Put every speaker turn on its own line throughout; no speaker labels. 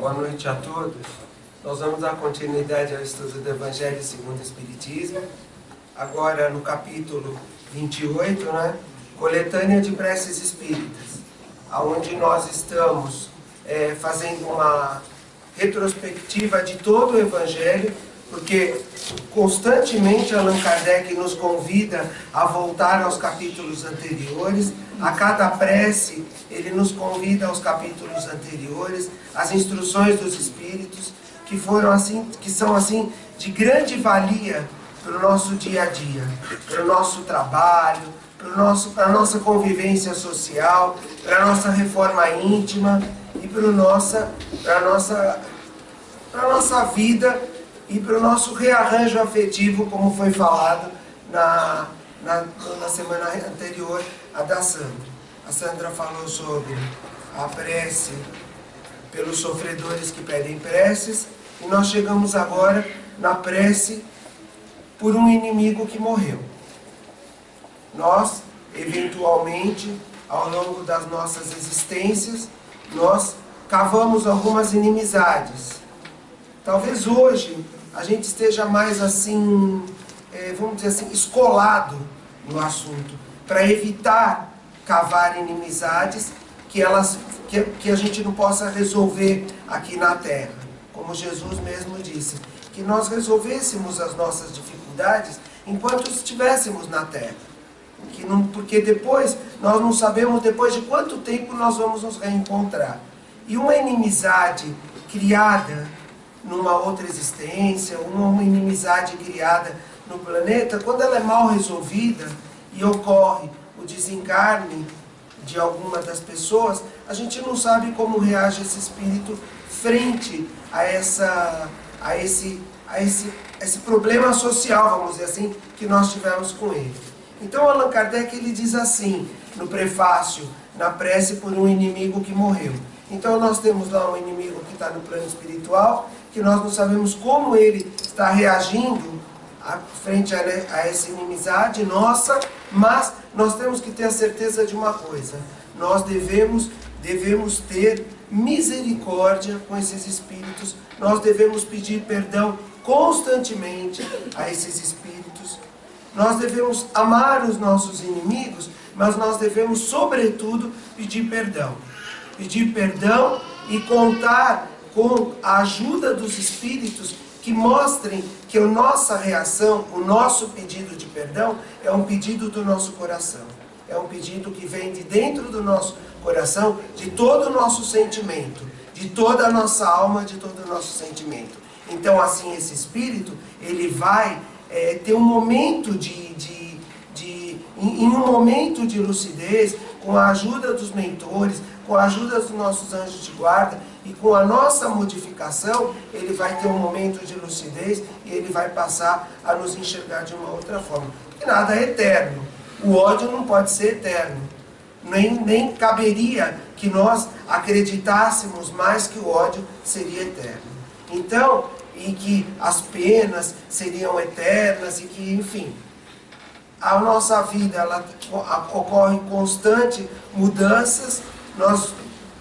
Boa noite a todos. Nós vamos dar continuidade ao estudo do Evangelho segundo o Espiritismo. Agora no capítulo 28, Coletânea de Preces Espíritas, onde nós estamos fazendo uma retrospectiva de todo o Evangelho, porque constantemente Allan Kardec nos convida a voltar aos capítulos anteriores. A cada prece ele nos convida aos capítulos anteriores, às instruções dos Espíritos, que são assim de grande valia para o nosso dia a dia, para o nosso trabalho, para a nossa convivência social, para a nossa reforma íntima e para a nossa vida e para o nosso rearranjo afetivo, como foi falado na semana anterior, a da Sandra. A Sandra falou sobre a prece pelos sofredores que pedem preces, e nós chegamos agora na prece por um inimigo que morreu. Nós, eventualmente, ao longo das nossas existências, nós cavamos algumas inimizades. Talvez hoje a gente esteja mais assim, vamos dizer assim, escolado no assunto, para evitar cavar inimizades que a gente não possa resolver aqui na Terra. Como Jesus mesmo disse, que nós resolvêssemos as nossas dificuldades enquanto estivéssemos na Terra. Porque depois, nós não sabemos depois de quanto tempo nós vamos nos reencontrar. E uma inimizade criada numa outra existência, uma inimizade criada no planeta, quando ela é mal resolvida e ocorre o desencarne de alguma das pessoas, a gente não sabe como reage esse espírito frente a esse problema social, vamos dizer assim, que nós tivemos com ele. Então Allan Kardec ele diz assim, no prefácio, na prece por um inimigo que morreu. Então nós temos lá um inimigo que está no plano espiritual, que nós não sabemos como ele está reagindo frente a essa inimizade nossa, mas nós temos que ter a certeza de uma coisa: nós devemos ter misericórdia com esses espíritos, nós devemos pedir perdão constantemente a esses espíritos, nós devemos amar os nossos inimigos, mas nós devemos, sobretudo, pedir perdão e contar com a ajuda dos espíritos que mostrem que a nossa reação, o nosso pedido de perdão é um pedido do nosso coração. É um pedido que vem de dentro do nosso coração, de todo o nosso sentimento, de toda a nossa alma, de todo o nosso sentimento. Então, assim, esse espírito, ele vai ter um momento em um momento de lucidez, com a ajuda dos mentores, com a ajuda dos nossos anjos de guarda e com a nossa modificação, ele vai ter um momento de lucidez e ele vai passar a nos enxergar de uma outra forma. Porque nada é eterno. O ódio não pode ser eterno. Nem caberia que nós acreditássemos mais que o ódio seria eterno. Então, e que as penas seriam eternas e que, enfim, a nossa vida ela ocorre constante mudanças. Nós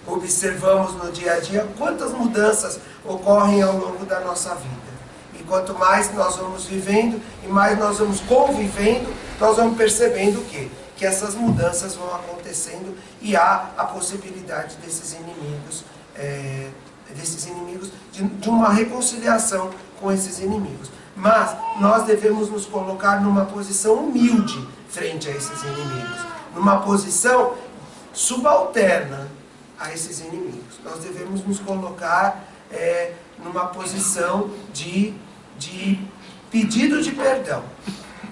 observamos no dia a dia quantas mudanças ocorrem ao longo da nossa vida. E quanto mais nós vamos vivendo e mais nós vamos convivendo, nós vamos percebendo o quê? Que essas mudanças vão acontecendo e há a possibilidade desses inimigos de uma reconciliação com esses inimigos. Mas nós devemos nos colocar numa posição humilde frente a esses inimigos, numa posição subalterna a esses inimigos. Nós devemos nos colocar numa posição de pedido de perdão,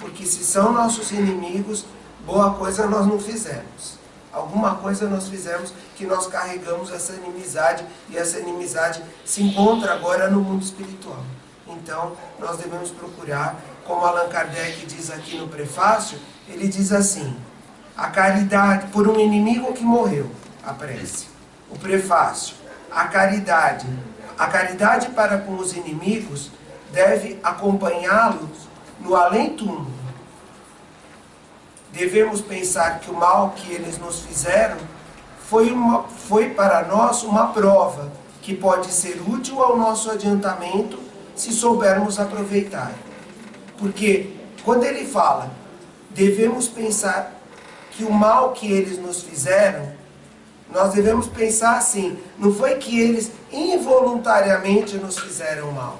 porque se são nossos inimigos, boa coisa nós não fizemos. Alguma coisa nós fizemos que nós carregamos essa inimizade, e essa inimizade se encontra agora no mundo espiritual. Então, nós devemos procurar, como Allan Kardec diz aqui no prefácio, ele diz assim: a caridade por um inimigo que morreu, a prece. O prefácio: a caridade para com os inimigos deve acompanhá-los no além-túmulo. Devemos pensar que o mal que eles nos fizeram foi para nós uma prova que pode ser útil ao nosso adiantamento se soubermos aproveitar. Porque quando ele fala, devemos pensar que o mal que eles nos fizeram, nós devemos pensar assim, não foi que eles involuntariamente nos fizeram mal.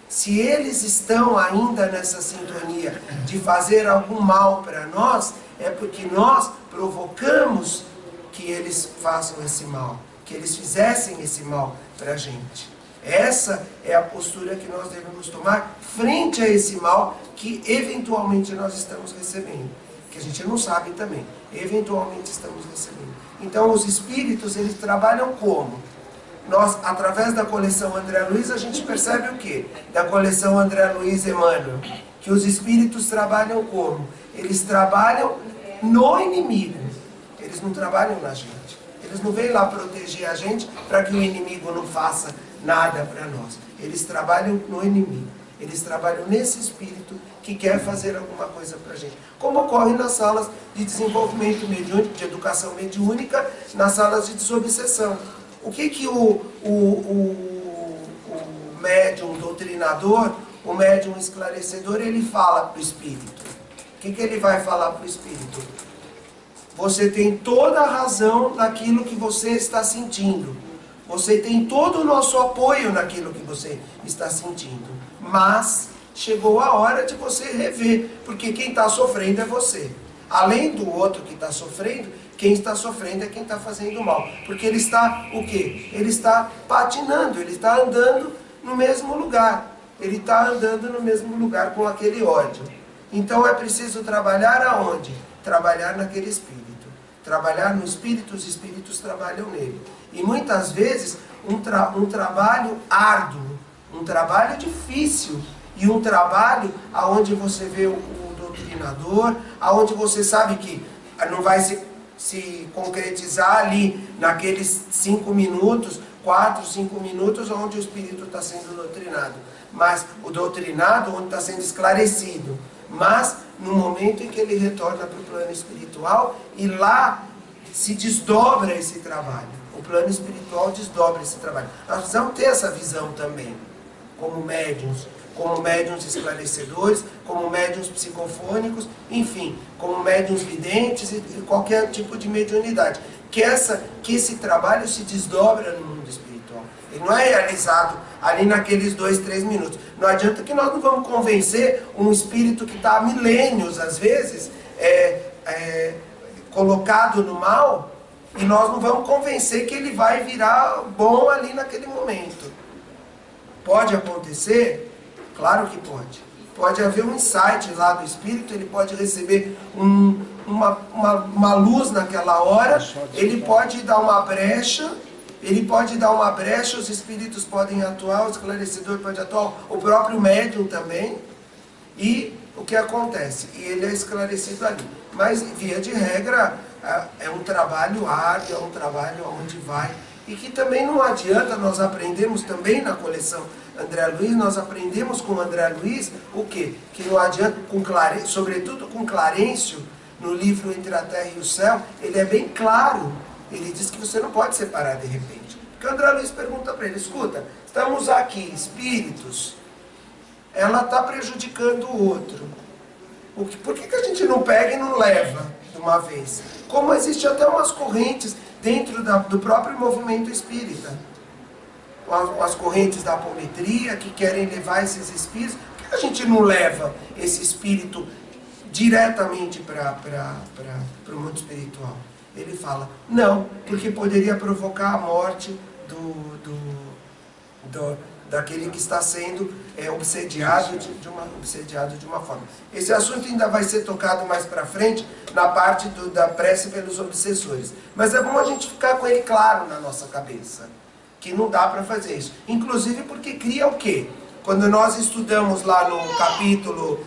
Se eles estão ainda nessa sintonia de fazer algum mal para nós, é porque nós provocamos que eles façam esse mal, que eles fizessem esse mal para a gente. Essa é a postura que nós devemos tomar frente a esse mal que eventualmente nós estamos recebendo. Que a gente não sabe também, eventualmente estamos recebendo. Então os espíritos, eles trabalham como? Nós, através da coleção André Luiz, a gente percebe o quê? Da coleção André Luiz Emmanuel, que os espíritos trabalham como? Eles trabalham no inimigo, eles não trabalham na gente. Eles não vêm lá proteger a gente para que o inimigo não faça nada para nós. Eles trabalham no inimigo, eles trabalham nesse espírito que quer fazer alguma coisa para a gente. Como ocorre nas salas de desenvolvimento mediúnico, de educação mediúnica, nas salas de desobsessão. O que o médium doutrinador, o médium esclarecedor, ele fala para o espírito? O que ele vai falar para o espírito? Você tem toda a razão naquilo que você está sentindo. Você tem todo o nosso apoio naquilo que você está sentindo. Mas chegou a hora de você rever, porque quem está sofrendo é você. Além do outro que está sofrendo, quem está sofrendo é quem está fazendo mal. Porque ele está, o quê? Ele está patinando, ele está andando no mesmo lugar. Ele está andando no mesmo lugar com aquele ódio. Então é preciso trabalhar aonde? Trabalhar naquele espírito. Trabalhar no espírito, os espíritos trabalham nele. E muitas vezes um trabalho árduo, um trabalho difícil, e um trabalho aonde você vê o doutrinador, aonde você sabe que não vai se concretizar ali naqueles 5 minutos, 4, 5 minutos, onde o espírito está sendo doutrinado. Mas o doutrinado, onde está sendo esclarecido. Mas no momento em que ele retorna para o plano espiritual, e lá se desdobra esse trabalho. O plano espiritual desdobra esse trabalho. Nós precisamos ter essa visão também, como médiuns esclarecedores, como médiuns psicofônicos, enfim, como médiuns videntes e qualquer tipo de mediunidade. Que esse trabalho se desdobra no mundo espiritual. Ele não é realizado ali naqueles 2, 3 minutos. Não adianta que nós não vamos convencer um espírito que está há milênios, às vezes, colocado no mal, e nós não vamos convencer que ele vai virar bom ali naquele momento. Pode acontecer? Claro que pode. Pode haver um insight lá do espírito, ele pode receber uma luz naquela hora, ele pode dar uma brecha, os espíritos podem atuar, o esclarecedor pode atuar, o próprio médium também, e o que acontece? E ele é esclarecido ali. Mas, via de regra, é um trabalho árduo, é um trabalho onde vai, e que também não adianta, nós aprendemos também na coleção André Luiz, nós aprendemos com André Luiz o quê? Que não adianta, sobretudo com Clarencio, no livro Entre a Terra e o Céu, ele é bem claro, ele diz que você não pode separar de repente. Porque André Luiz pergunta para ele, escuta, estamos aqui, espíritos, ela está prejudicando o outro. Por que a gente não pega e não leva de uma vez? Como existe até umas correntes dentro do próprio movimento espírita. As correntes da apometria que querem levar esses espíritos. Por que a gente não leva esse espírito diretamente para o mundo espiritual? Ele fala, não, porque poderia provocar a morte daquele que está sendo obsediado de uma forma. Esse assunto ainda vai ser tocado mais para frente, na parte da prece pelos obsessores. Mas é bom a gente ficar com ele claro na nossa cabeça, que não dá para fazer isso. Inclusive porque cria o quê? Quando nós estudamos lá no capítulo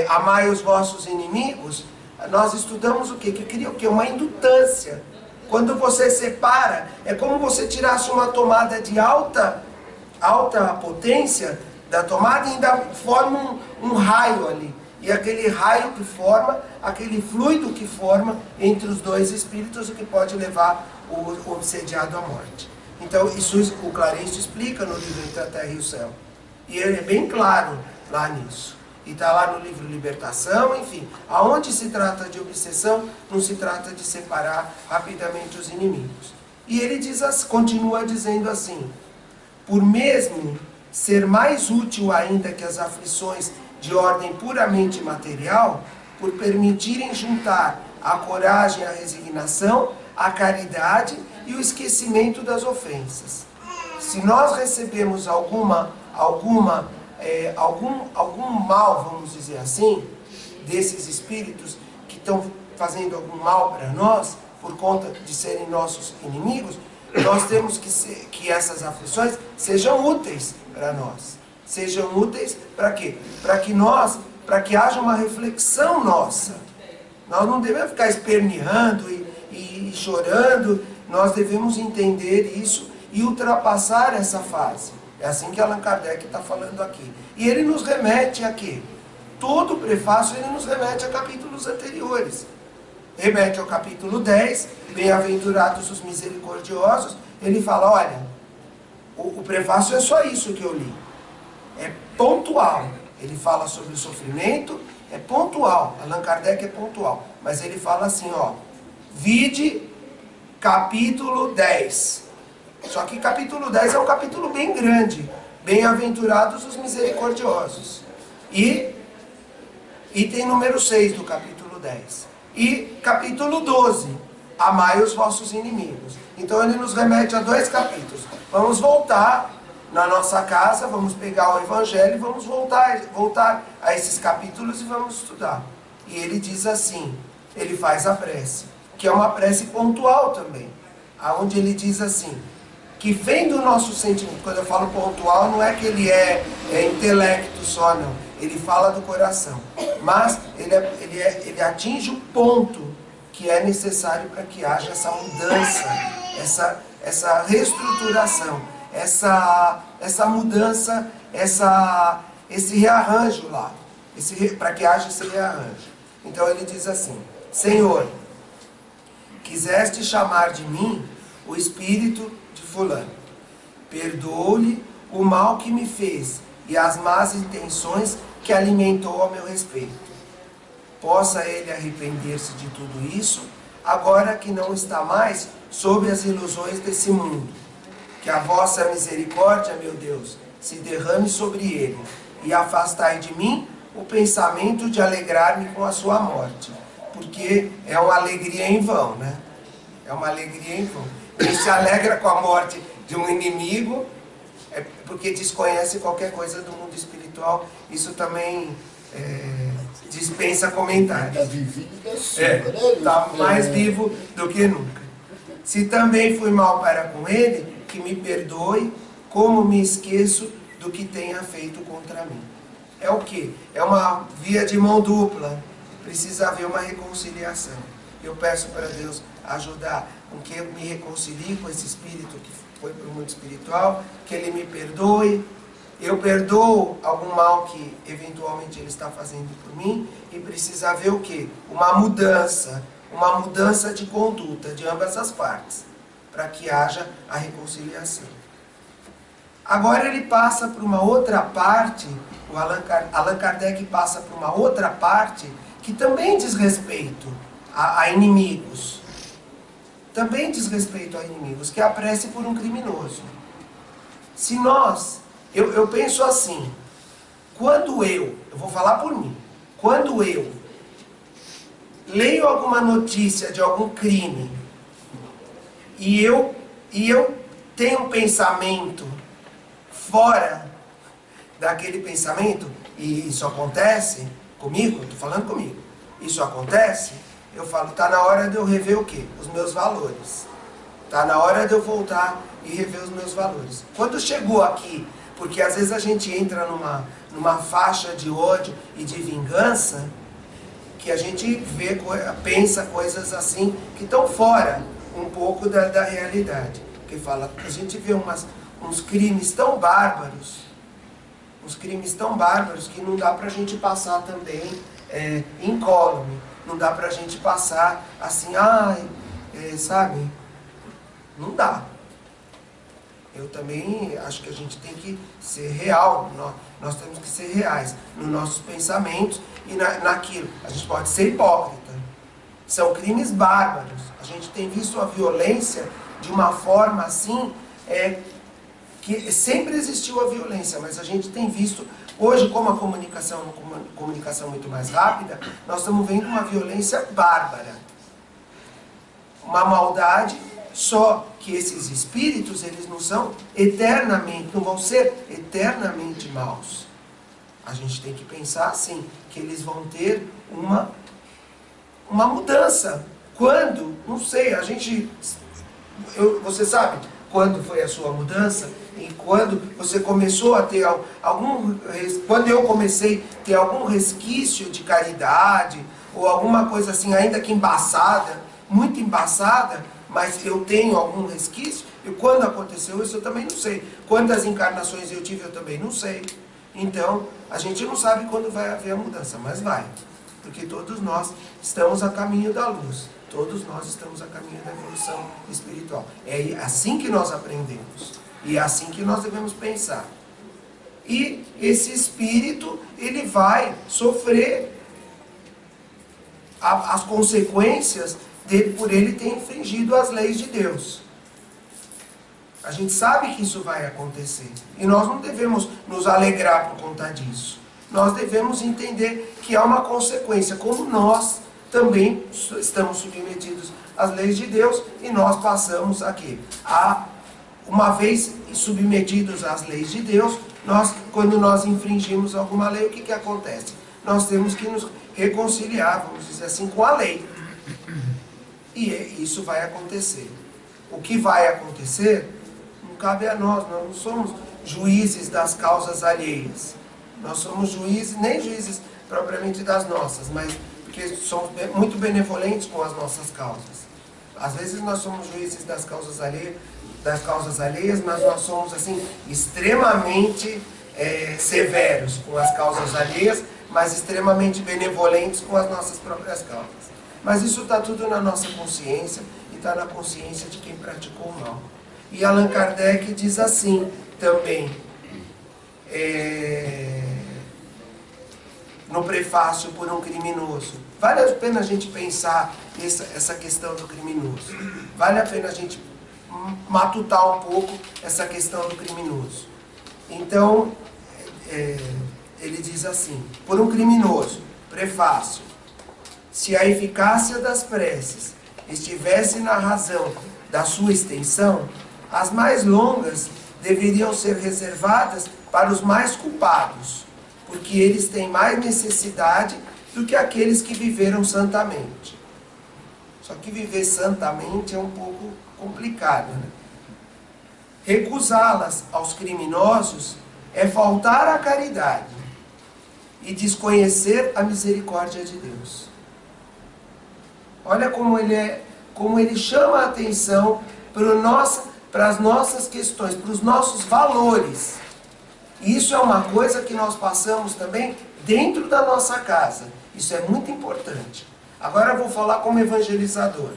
Amai os vossos inimigos, nós estudamos o quê? Que cria o quê? Uma indutância. Quando você separa, é como você tirasse uma tomada de alta potência da tomada e ainda forma um raio ali. E aquele raio que forma, aquele fluido que forma entre os dois espíritos, o que pode levar o obsediado à morte. Então, isso o Clarencio explica no livro Entre a Terra e o Céu. E ele é bem claro lá nisso. E está lá no livro Libertação, enfim. Aonde se trata de obsessão, não se trata de separar rapidamente os inimigos. E ele diz, continua dizendo assim: por mesmo ser mais útil ainda que as aflições de ordem puramente material, por permitirem juntar a coragem, a resignação, a caridade e o esquecimento das ofensas. Se nós recebemos algum mal, vamos dizer assim, desses espíritos que estão fazendo algum mal para nós, por conta de serem nossos inimigos, nós temos que essas aflições sejam úteis para nós. Sejam úteis para quê? Para que haja uma reflexão nossa. Nós não devemos ficar esperneando e chorando, nós devemos entender isso e ultrapassar essa fase. É assim que Allan Kardec está falando aqui. E ele nos remete a quê? Todo o prefácio ele nos remete a capítulos anteriores. Remete ao capítulo 10, Bem-aventurados os misericordiosos. Ele fala, olha, o prefácio é só isso que eu li. É pontual. Ele fala sobre o sofrimento, é pontual. Allan Kardec é pontual. Mas ele fala assim, ó, vide capítulo 10. Só que capítulo 10 é um capítulo bem grande. Bem-aventurados os misericordiosos. E item número 6 do capítulo 10. E capítulo 12, amai os vossos inimigos. Então ele nos remete a 2 capítulos. Vamos voltar na nossa casa, vamos pegar o Evangelho e vamos voltar a esses capítulos e vamos estudar. E ele diz assim, ele faz a prece, que é uma prece pontual também, aonde ele diz assim, que vem do nosso sentimento. Quando eu falo pontual, não é que ele é intelecto só, não. Ele fala do coração. Mas ele atinge o ponto que é necessário para que haja essa mudança, essa reestruturação, essa mudança, esse rearranjo lá, para que haja esse rearranjo. Então ele diz assim, Senhor, quiseste chamar de mim o espírito de fulano, perdoe-lhe o mal que me fez e as más intenções que alimentou ao meu respeito. Possa ele arrepender-se de tudo isso, agora que não está mais sob as ilusões desse mundo. Que a vossa misericórdia, meu Deus, se derrame sobre ele, e afastai de mim o pensamento de alegrar-me com a sua morte, porque é uma alegria em vão, né? É uma alegria em vão. Quem se alegra com a morte de um inimigo é porque desconhece qualquer coisa do mundo espiritual. Isso também dispensa comentários. Está mais vivo do que nunca. Se também fui mal para com ele, que me perdoe, como me esqueço do que tenha feito contra mim. É o quê? É uma via de mão dupla. Precisa haver uma reconciliação. Eu peço para Deus ajudar com que eu me reconcilie com esse espírito que foi para o mundo espiritual, que ele me perdoe. Eu perdoo algum mal que eventualmente ele está fazendo por mim, e precisa haver o quê? Uma mudança de conduta de ambas as partes, para que haja a reconciliação. Agora ele passa para uma outra parte, Allan Kardec passa para uma outra parte, que também diz respeito a inimigos. Também diz respeito a inimigos, que é a prece por um criminoso. Se nós, eu penso assim, quando eu vou falar por mim, quando eu leio alguma notícia de algum crime, e eu tenho um pensamento fora daquele pensamento, e isso acontece comigo, estou falando comigo, isso acontece, eu falo, está na hora de eu rever o quê? Os meus valores. Está na hora de eu voltar e rever os meus valores. Quando chegou aqui, porque às vezes a gente entra numa faixa de ódio e de vingança, que a gente pensa coisas assim, que estão fora um pouco da realidade. Porque fala, a gente vê uns crimes tão bárbaros, que não dá para a gente passar também incólume. Não dá para a gente passar assim, sabe? Não dá. Eu também acho que a gente tem que ser real, nós temos que ser reais nos nossos pensamentos e naquilo. A gente pode ser hipócrita. São crimes bárbaros. A gente tem visto a violência de uma forma assim, que sempre existiu a violência, mas a gente tem visto, hoje como a comunicação é uma comunicação muito mais rápida, nós estamos vendo uma violência bárbara. Uma maldade, só que esses espíritos, eles não são eternamente, não vão ser eternamente maus. A gente tem que pensar assim, que eles vão ter uma mudança. Quando? Não sei, você sabe quando foi a sua mudança? E quando você começou a ter quando eu comecei a ter algum resquício de caridade, ou alguma coisa assim, ainda que embaçada, muito embaçada, mas eu tenho algum resquício, e quando aconteceu isso eu também não sei. Quantas encarnações eu tive eu também não sei. Então, a gente não sabe quando vai haver a mudança, mas vai. Porque todos nós estamos a caminho da luz. Todos nós estamos a caminho da evolução espiritual. É assim que nós aprendemos. E é assim que nós devemos pensar. E esse espírito, ele vai sofrer as consequências por ele ter infringido as leis de Deus. A gente sabe que isso vai acontecer. E nós não devemos nos alegrar por conta disso. Nós devemos entender que há uma consequência, como nós também estamos submetidos às leis de Deus, e nós passamos aqui. Uma vez submetidos às leis de Deus, quando nós infringimos alguma lei, o que acontece? Nós temos que nos reconciliar, vamos dizer assim, com a lei. E isso vai acontecer. O que vai acontecer não cabe a nós não somos juízes das causas alheias. Nós somos juízes, nem juízes propriamente das nossas, mas porque somos muito benevolentes com as nossas causas. Às vezes nós somos juízes das causas alheias, mas nós somos assim extremamente severos com as causas alheias, mas extremamente benevolentes com as nossas próprias causas. Mas isso está tudo na nossa consciência e está na consciência de quem praticou o mal. E Allan Kardec diz assim também, no prefácio Por um Criminoso. Vale a pena a gente pensar essa questão do criminoso. Vale a pena a gente matutar um pouco essa questão do criminoso. Então, ele diz assim, por um criminoso, prefácio, se a eficácia das preces estivesse na razão da sua extensão, as mais longas deveriam ser reservadas para os mais culpados, porque eles têm mais necessidade do que aqueles que viveram santamente. Só que viver santamente é um pouco complicado, né? Recusá-las aos criminosos é faltar à caridade e desconhecer a misericórdia de Deus. Olha como ele chama a atenção para as nossas questões, para os nossos valores. E isso é uma coisa que nós passamos também dentro da nossa casa. Isso é muito importante. Agora eu vou falar como evangelizador.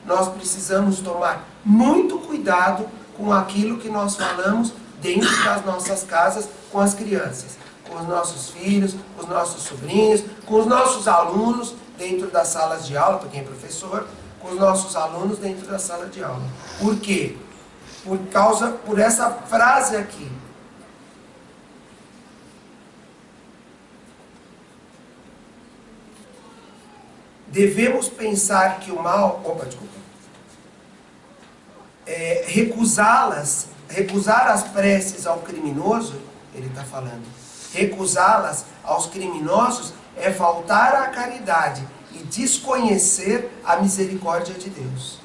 Nós precisamos tomar muito cuidado com aquilo que nós falamos dentro das nossas casas com as crianças, com os nossos filhos, com os nossos sobrinhos, com os nossos alunos dentro das salas de aula, para quem é professor, com os nossos alunos dentro da sala de aula. Por quê? Por essa frase aqui. Devemos pensar que o mal... recusar as preces ao criminoso, ele está falando, recusá-las aos criminosos é faltar à caridade e desconhecer a misericórdia de Deus.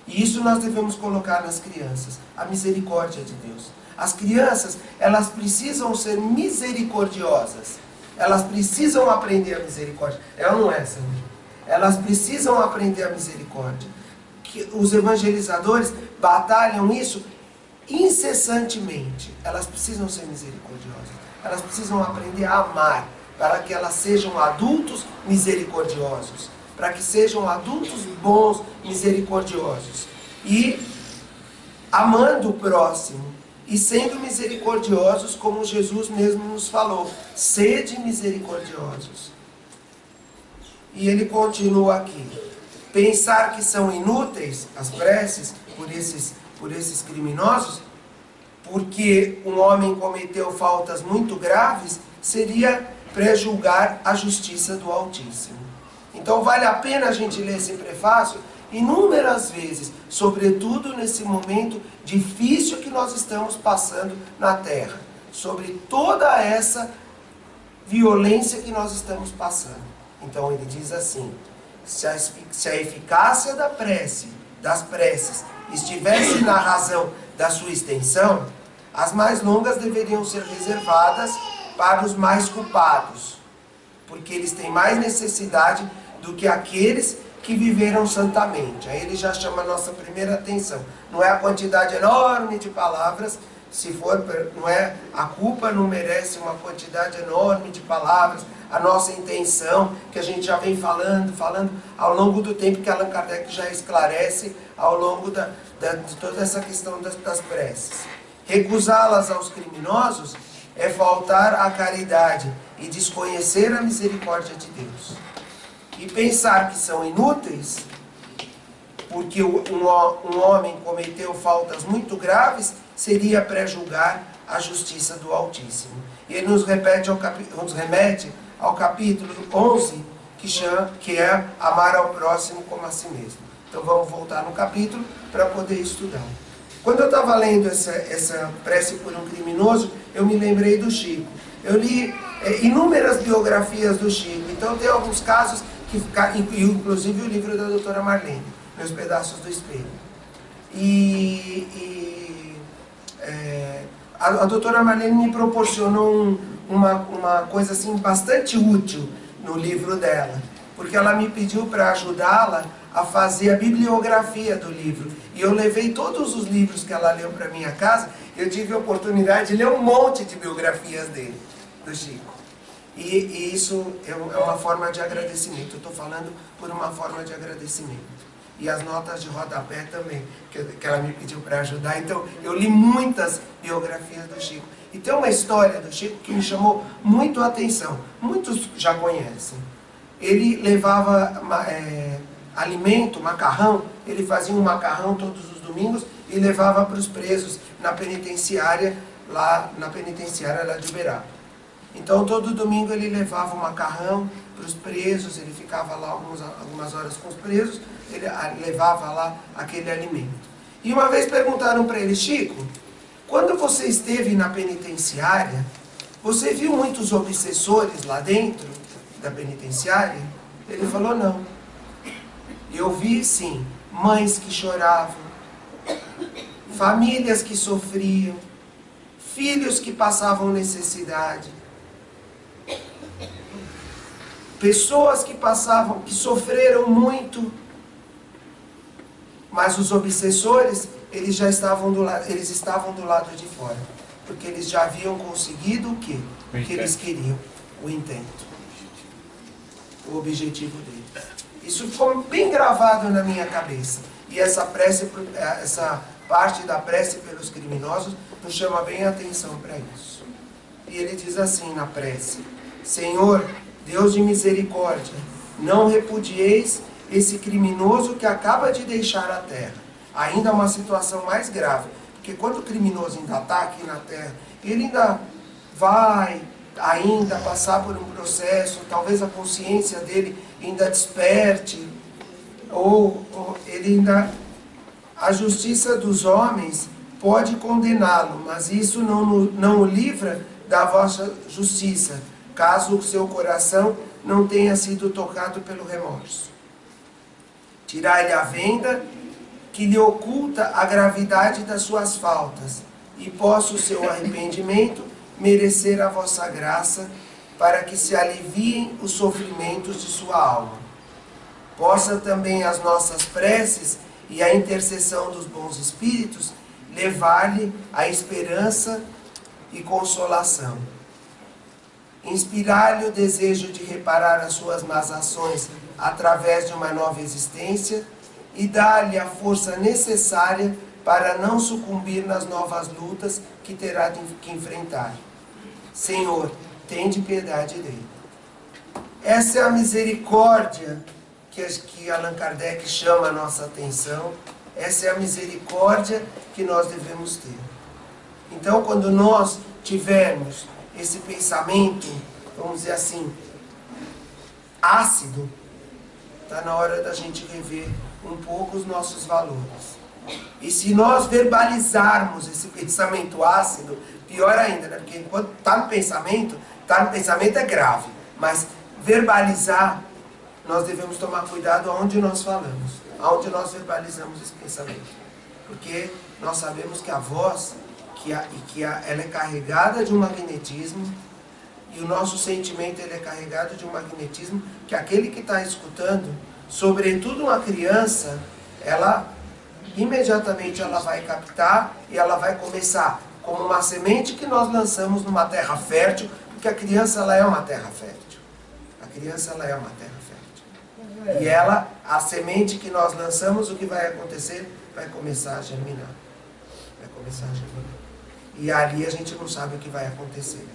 E isso nós devemos colocar nas crianças, a misericórdia de Deus. As crianças, elas precisam ser misericordiosas. Elas precisam aprender a misericórdia. Ela não é, Senhor. Elas precisam aprender a misericórdia. Os evangelizadores batalham isso incessantemente. Elas precisam ser misericordiosas. Elas precisam aprender a amar, para que elas sejam adultos misericordiosos, para que sejam adultos bons, misericordiosos. E amando o próximo e sendo misericordiosos, como Jesus mesmo nos falou. Sede misericordiosos. E ele continua aqui. Pensar que são inúteis as preces por esses criminosos, porque um homem cometeu faltas muito graves, seria prejulgar a justiça do Altíssimo. Então vale a pena a gente ler esse prefácio inúmeras vezes, sobretudo nesse momento difícil que nós estamos passando na Terra, sobre toda essa violência que nós estamos passando. Então ele diz assim: se a eficácia das preces estivesse na razão da sua extensão, as mais longas deveriam ser reservadas para os mais culpados, porque eles têm mais necessidade do que aqueles que viveram santamente. Aí ele já chama a nossa primeira atenção. Não é a quantidade enorme de palavras, se for, não é, a culpa não merece uma quantidade enorme de palavras. A nossa intenção, que a gente já vem falando ao longo do tempo, que Allan Kardec já esclarece ao longo de toda essa questão das preces. Recusá-las aos criminosos é faltar à caridade e desconhecer a misericórdia de Deus. E pensar que são inúteis, porque um homem cometeu faltas muito graves, seria prejulgar a justiça do Altíssimo. E ele nos remete ao capítulo 11, que é amar ao próximo como a si mesmo. Então vamos voltar no capítulo para poder estudar. Quando eu estava lendo essa prece por um criminoso, eu me lembrei do Chico. Eu li inúmeras biografias do Chico. Então tem alguns casos que ficaram, inclusive o livro da doutora Marlene, Meus Pedaços do Espelho. A doutora Marlene me proporcionou uma coisa assim bastante útil no livro dela, porque ela me pediu para ajudá-la a fazer a bibliografia do livro. E eu levei todos os livros que ela leu para minha casa. Eu tive a oportunidade de ler um monte de biografias dele, do Chico. E isso é uma forma de agradecimento. Eu estou falando por uma forma de agradecimento. E as notas de rodapé também, que ela me pediu para ajudar. Então, eu li muitas biografias do Chico. E tem uma história do Chico que me chamou muito a atenção. Muitos já conhecem. Ele levava alimento, macarrão. Ele fazia um macarrão todos os domingos e levava para os presos na penitenciária, lá de Uberaba. Então, todo domingo ele levava o macarrão para os presos, ele ficava lá algumas horas com os presos, ele levava lá aquele alimento. E uma vez perguntaram para ele: Chico, quando você esteve na penitenciária, você viu muitos obsessores lá dentro da penitenciária? Ele falou: não. Eu vi, sim, mães que choravam, famílias que sofriam, filhos que passavam necessidade, pessoas que sofreram muito, mas os obsessores, eles estavam do lado de fora, porque eles já haviam conseguido o quê? O que eles queriam, o intento, o objetivo deles. Isso ficou bem gravado na minha cabeça. E essa parte da prece pelos criminosos nos chama bem a atenção para isso. E ele diz assim na prece: Senhor, Deus de misericórdia, não repudieis esse criminoso que acaba de deixar a terra. Ainda uma situação mais grave, porque quando o criminoso ainda está aqui na terra, ele ainda vai passar por um processo, talvez a consciência dele ainda desperte, ou ele ainda... A justiça dos homens pode condená-lo, mas isso não o livra da vossa justiça, caso o seu coração não tenha sido tocado pelo remorso. Tirai-lhe a venda que lhe oculta a gravidade das suas faltas, e possa o seu arrependimento merecer a vossa graça, para que se aliviem os sofrimentos de sua alma. Possa também as nossas preces e a intercessão dos bons espíritos levar-lhe a esperança e consolação. Inspirar-lhe o desejo de reparar as suas más ações através de uma nova existência e dar-lhe a força necessária para não sucumbir nas novas lutas que terá que enfrentar. Senhor, tende piedade dele. Essa é a misericórdia que Allan Kardec chama a nossa atenção. Essa é a misericórdia que nós devemos ter. Então, quando nós tivermos esse pensamento, vamos dizer assim, ácido, está na hora da gente rever um pouco os nossos valores. E se nós verbalizarmos esse pensamento ácido, pior ainda, né? Porque enquanto está no pensamento é grave. Mas verbalizar, nós devemos tomar cuidado aonde nós falamos, aonde nós verbalizamos esse pensamento. Porque nós sabemos que a voz, ela é carregada de um magnetismo, e o nosso sentimento ele é carregado de um magnetismo que aquele que está escutando, sobretudo uma criança, ela imediatamente ela vai captar e ela vai começar como uma semente que nós lançamos numa terra fértil, porque a criança ela é uma terra fértil. A criança ela é uma terra fértil. E ela, a semente que nós lançamos, o que vai acontecer? Vai começar a germinar. Vai começar a germinar. E ali a gente não sabe o que vai acontecer.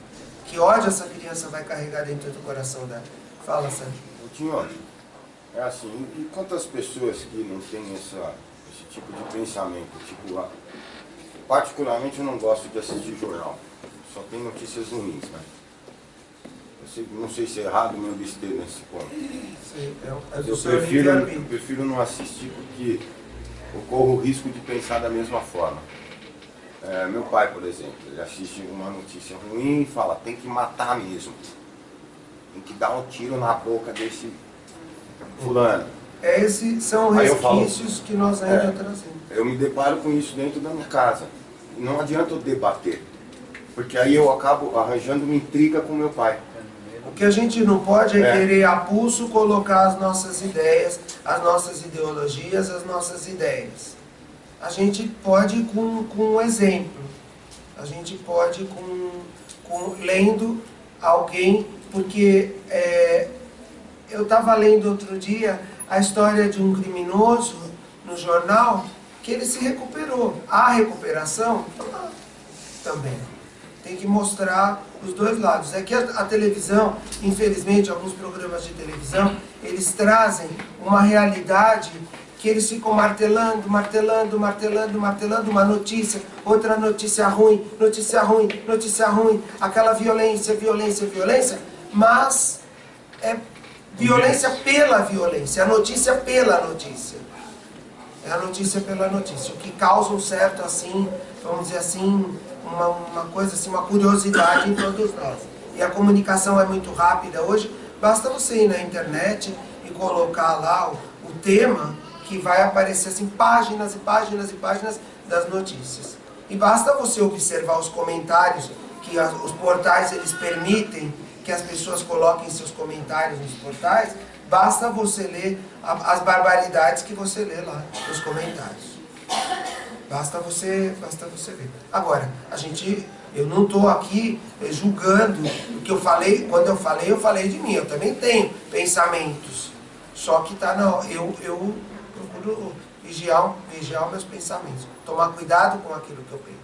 Que ódio essa criança vai carregar dentro do coração dela. Fala, Sérgio.
Tinhoso, é assim, e quantas pessoas que não têm esse tipo de pensamento? Tipo, particularmente eu não gosto de assistir jornal. Só tem notícias ruins, né? Não sei se é errado me abster nesse ponto. Eu prefiro não assistir porque eu corro o risco de pensar da mesma forma. Meu pai, por exemplo, ele assiste uma notícia ruim e fala, tem que matar mesmo. Tem que dar um tiro na boca desse fulano.
Esses são resquícios que nós ainda trazemos.
Eu me deparo com isso dentro da minha casa. Não adianta eu debater, porque aí eu acabo arranjando uma intriga com meu pai.
O que a gente não pode é querer a pulso colocar as nossas ideias, as nossas ideologias, as nossas ideias. A gente pode com um exemplo. A gente pode lendo alguém, porque eu estava lendo outro dia a história de um criminoso no jornal, que ele se recuperou. A recuperação também. Tem que mostrar os dois lados. É que a televisão, infelizmente, alguns programas de televisão, eles trazem uma realidade que eles ficam martelando uma notícia, outra notícia ruim, aquela violência, mas é violência pela violência, a notícia pela notícia. É a notícia pela notícia, o que causa um certo, assim, vamos dizer assim, uma coisa assim, uma curiosidade em todos nós. E a comunicação é muito rápida hoje, basta você ir na internet e colocar lá o tema, que vai aparecer assim, páginas e páginas e páginas das notícias. E basta você observar os comentários, que os portais eles permitem que as pessoas coloquem seus comentários nos portais, basta você ler as barbaridades que você lê lá nos comentários. Basta você ver. Agora, eu não estou aqui julgando o que eu falei. Quando eu falei de mim. Eu também tenho pensamentos. Só que eu procuro vigiar meus pensamentos. Tomar cuidado com aquilo que eu penso.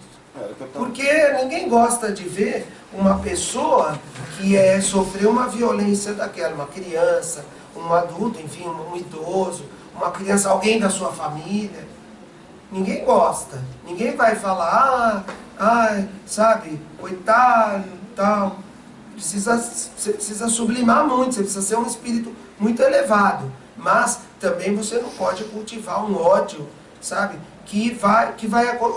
Porque ninguém gosta de ver uma pessoa que sofreu uma violência daquela, uma criança, um adulto, enfim, um idoso, uma criança, alguém da sua família. Ninguém gosta. Ninguém vai falar, sabe, coitado, tal. Você precisa sublimar muito, você precisa ser um espírito muito elevado. Mas também você não pode cultivar um ódio, sabe,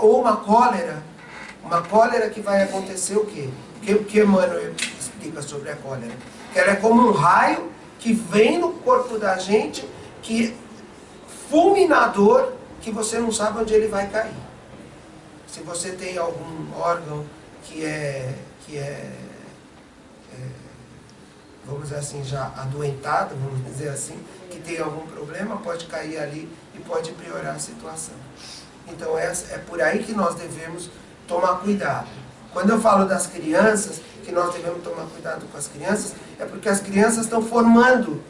ou uma cólera que vai acontecer o quê? O que Emmanuel explica sobre a cólera? Que ela é como um raio que vem no corpo da gente, que fulminador, que você não sabe onde ele vai cair. Se você tem algum órgão que vamos dizer assim, já adoentado, vamos dizer assim, que tem algum problema, pode cair ali e pode piorar a situação. Então é por aí que nós devemos tomar cuidado. Quando eu falo das crianças, que nós devemos tomar cuidado com as crianças, é porque as crianças estão formando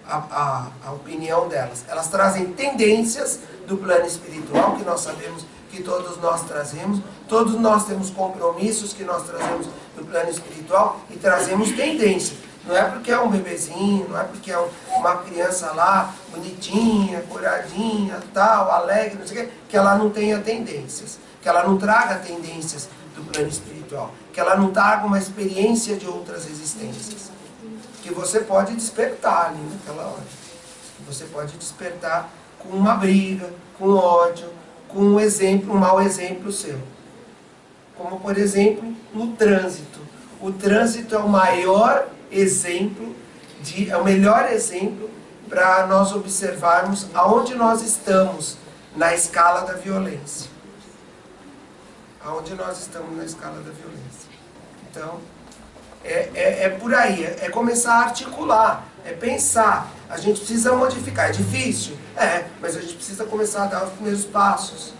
a opinião delas. Elas trazem tendências do plano espiritual, que nós sabemos que todos nós trazemos, todos nós temos compromissos que nós trazemos do plano espiritual e trazemos tendência. Não é porque é um bebezinho, não é porque é uma criança lá, bonitinha, coradinha, tal, alegre, não sei o quê, que ela não tenha tendências, que ela não traga tendências do plano espiritual, que ela não traga uma experiência de outras existências, que você pode despertar ali naquela hora, que você pode despertar com uma briga, com ódio, com um exemplo, um mau exemplo seu. Como, por exemplo, no trânsito. O trânsito é o maior exemplo, é o melhor exemplo para nós observarmos aonde nós estamos na escala da violência. Aonde nós estamos na escala da violência. Então, é por aí, é começar a articular, é pensar. A gente precisa modificar, é difícil? Mas a gente precisa começar a dar os primeiros passos.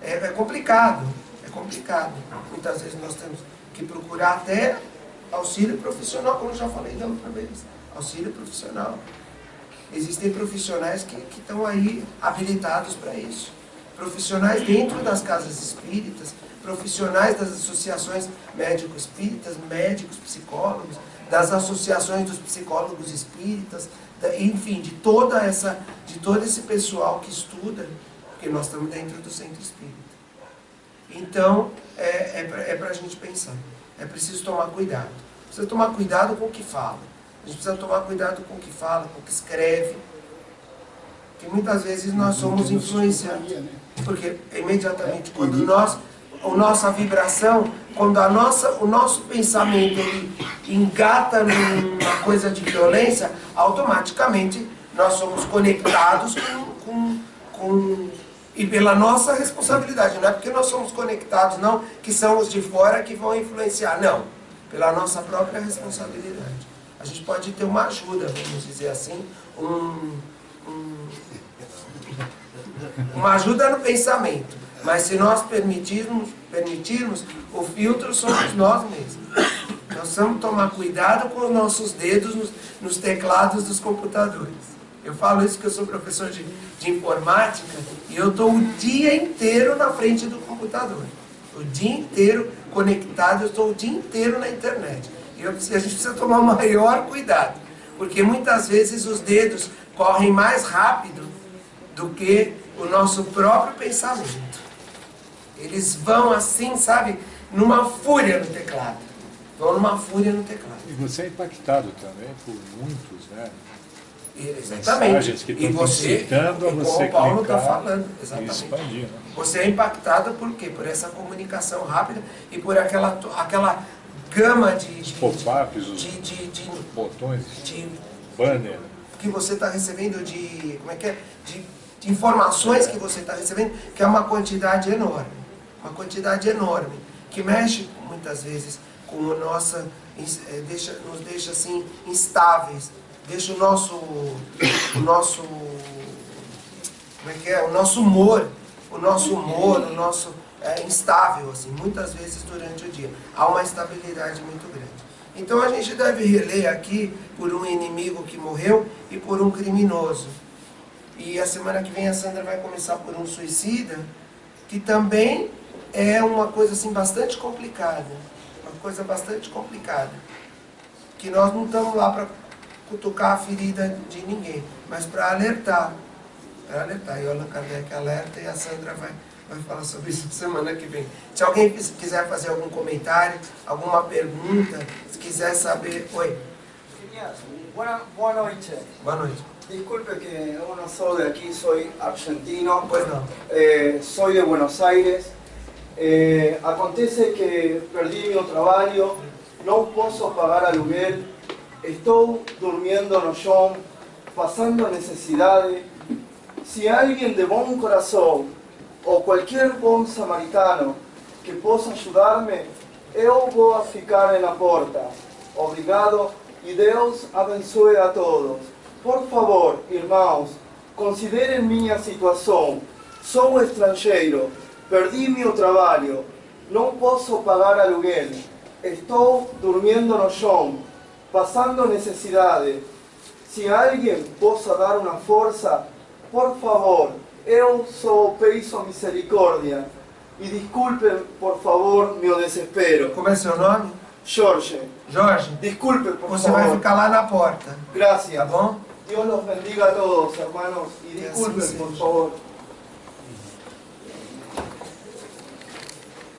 É complicado, é complicado. Muitas vezes nós temos que procurar até auxílio profissional, como eu já falei da outra vez. Auxílio profissional. Existem profissionais que estão aí habilitados para isso. Profissionais dentro das casas espíritas, profissionais das associações médico-espíritas, médicos, psicólogos, das associações dos psicólogos espíritas, enfim, de todo esse pessoal que estuda, porque nós estamos dentro do centro espírita. Então, é para a gente pensar. É preciso tomar cuidado. Precisa tomar cuidado com o que fala. A gente precisa tomar cuidado com o que fala, com o que escreve. Porque muitas vezes nós somos influenciados. Porque imediatamente quando a nossa vibração, quando o nosso pensamento ele engata numa coisa de violência, automaticamente nós somos conectados e pela nossa responsabilidade. Não é porque nós somos conectados, não, que são os de fora que vão influenciar. Não, pela nossa própria responsabilidade. A gente pode ter uma ajuda, vamos dizer assim, uma ajuda no pensamento. Mas se nós permitirmos, o filtro somos nós mesmos. Nós precisamos tomar cuidado com os nossos dedos nos teclados dos computadores. Eu falo isso porque eu sou professor de informática e eu estou o dia inteiro na frente do computador. O dia inteiro conectado, eu estou o dia inteiro na internet. E a gente precisa tomar o maior cuidado, porque muitas vezes os dedos correm mais rápido do que o nosso próprio pensamento. Eles vão assim, sabe, numa fúria no teclado. Vão numa fúria no teclado.
E você é impactado também por muitos, né?
Exatamente.
Mensagens que estão incitando a você
como o Paulo está
clicar
falando,
e
exatamente.
expandir, né?
Você é impactado por quê? Por essa comunicação rápida e por aquela gama de
pop-ups, os botões,
de
banner,
que você está recebendo de informações que você está recebendo, que é uma quantidade enorme, que mexe muitas vezes com o nosso, nos deixa assim instáveis, deixa o nosso humor instável, assim, muitas vezes durante o dia. Há uma instabilidade muito grande. Então a gente deve reler aqui por um inimigo que morreu e por um criminoso. E a semana que vem a Sandra vai começar por um suicida, que também é uma coisa assim bastante complicada. Uma coisa bastante complicada. Que nós não estamos lá para cutucar a ferida de ninguém, mas para alertar. E o Allan Kardec alerta e a Sandra vai falar sobre isso semana que vem. Se alguém quiser fazer algum comentário, alguma pergunta, se quiser saber... Oi.
Boa noite.
Boa noite.
Disculpe que eu não sou de aqui, sou argentino.
Pois não.
Soy de Buenos Aires. Acontece que perdi meu trabalho, não posso pagar aluguel, estou dormindo no chão, passando necessidade. Se alguém de bom coração ou qualquer bom samaritano que possa ajudar-me, eu vou ficar na porta. Obrigado e Deus abençoe a todos. Por favor, irmãos, considerem minha situação. Sou estrangeiro, perdi meu trabalho, não posso pagar aluguel, estou dormindo no chão, passando necessidade. Se alguém possa dar uma força, por favor, eu só peço misericórdia e desculpem, por favor, meu desespero.
Como é seu nome?
Jorge,
Jorge.
disculpe, por
Você vai
favor.
ficar lá na porta,
Gracias.
tá bom?
Dios los bendiga a todos, hermanos, y disculpen,
sí,
por
sí.
favor.